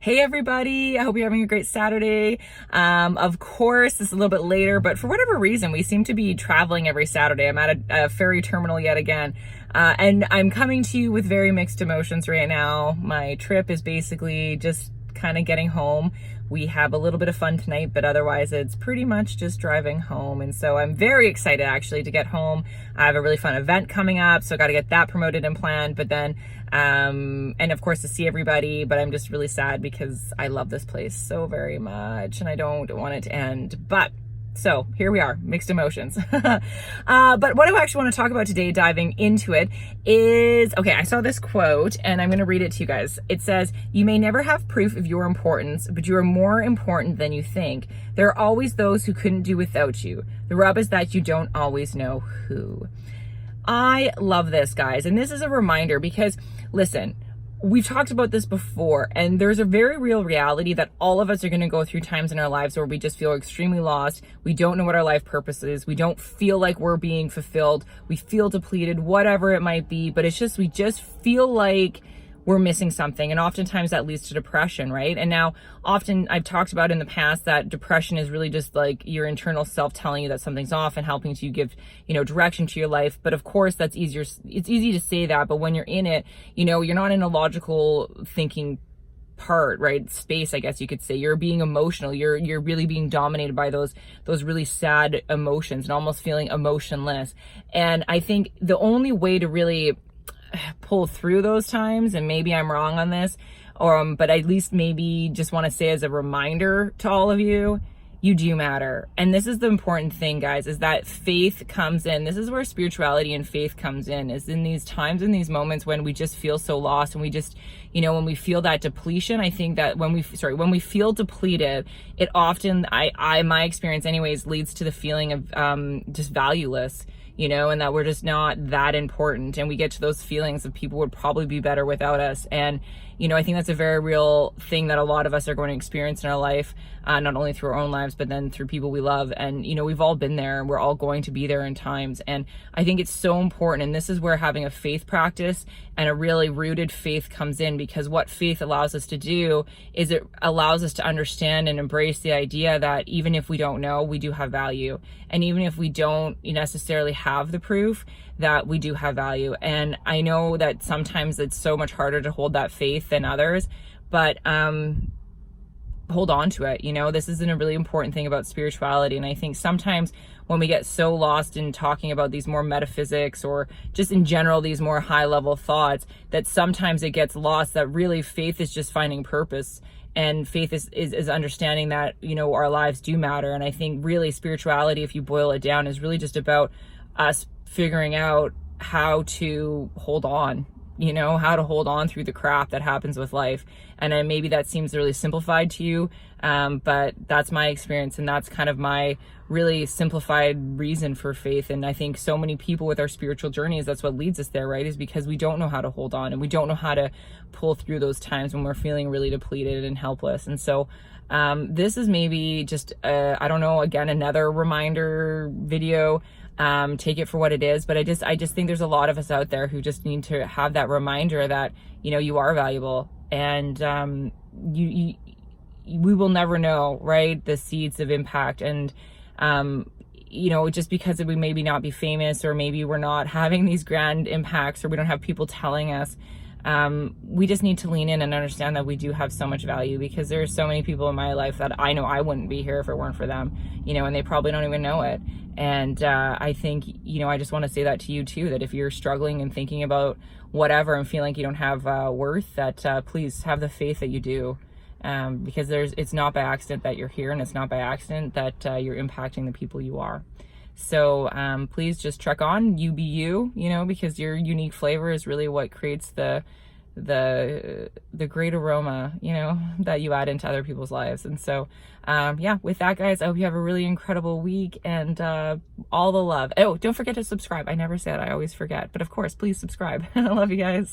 Hey everybody, I hope you're having a great Saturday. Of course, this is a little bit later, but for whatever reason, we seem to be traveling every Saturday. I'm at a ferry terminal yet again, and I'm coming to you with very mixed emotions right now. My trip is basically just kind of getting home. We have a little bit of fun tonight, but otherwise it's pretty much just driving home. And so I'm very excited actually to get home. I have a really fun event coming up, so I got to get that promoted and planned, but then and of course to see everybody. But I'm just really sad because I love this place so very much and I don't want it to end. But so here we are, mixed emotions. But what I actually want to talk about today, diving into it, is, okay, I saw this quote and I'm going to read it to you guys. It says, "You may never have proof of your importance, but you are more important than you think. There are always those who couldn't do without you. The rub is that you don't always know who." I love this, guys. And this is a reminder because, listen, we've talked about this before, and there's a very real reality that all of us are going to go through times in our lives where we just feel extremely lost. We don't know what our life purpose is. We don't feel like we're being fulfilled. We feel depleted, whatever it might be, but it's just, we just feel like we're missing something. And oftentimes that leads to depression, right? And now often I've talked about in the past that depression is really just like your internal self telling you that something's off and helping you give, direction to your life. But of course that's easier. It's easy to say that, but when you're in it, you're not in a logical thinking part, right? Space, I guess you could say. You're being emotional. You're really being dominated by those really sad emotions and almost feeling emotionless. And I think the only way to really pull through those times, and maybe I'm wrong on this, but at least maybe just want to say as a reminder to all of you, you do matter. And this is the important thing, guys, is that faith comes in. This is where spirituality and faith comes in, is in these times, in these moments when we just feel so lost and we just, when we feel that depletion. I think that when we feel depleted, it often, my experience anyways, leads to the feeling of just valueless, and that we're just not that important. And we get to those feelings of people would probably be better without us. And, I think that's a very real thing that a lot of us are going to experience in our life, not only through our own lives, but then through people we love. And, we've all been there and we're all going to be there in times. And I think it's so important. And this is where having a faith practice and a really rooted faith comes in, because what faith allows us to do is it allows us to understand and embrace the idea that even if we don't know, we do have value. And even if we don't necessarily have the proof, that we do have value. And I know that sometimes it's so much harder to hold that faith than others, but hold on to it. This isn't a really important thing about spirituality. And I think sometimes when we get so lost in talking about these more metaphysics or just in general these more high level thoughts, that sometimes it gets lost that really faith is just finding purpose. And faith is understanding that, our lives do matter. And I think really spirituality, if you boil it down, is really just about us figuring out how to hold on, how to hold on through the crap that happens with life. And then maybe that seems really simplified to you, but that's my experience, and that's kind of my really simplified reason for faith. And I think so many people with our spiritual journeys, that's what leads us there, right? Is because we don't know how to hold on and we don't know how to pull through those times when we're feeling really depleted and helpless. And so this is maybe just, I don't know, again, another reminder video. Take it for what it is, but I just think there's a lot of us out there who just need to have that reminder that, you are valuable, and we will never know, right, the seeds of impact. And just because we maybe not be famous, or maybe we're not having these grand impacts, or we don't have people telling us, we just need to lean in and understand that we do have so much value, because there are so many people in my life that I know I wouldn't be here if it weren't for them, and they probably don't even know it. And I think, I just want to say that to you too, that if you're struggling and thinking about whatever and feeling like you don't have worth, that please have the faith that you do, because it's not by accident that you're here, and it's not by accident that you're impacting the people you are. So please just trek on, you be you, because your unique flavor is really what creates the great aroma, that you add into other people's lives. And so, with that, guys, I hope you have a really incredible week, and all the love. Oh, don't forget to subscribe. I never said, I always forget, but of course, please subscribe. I love you guys.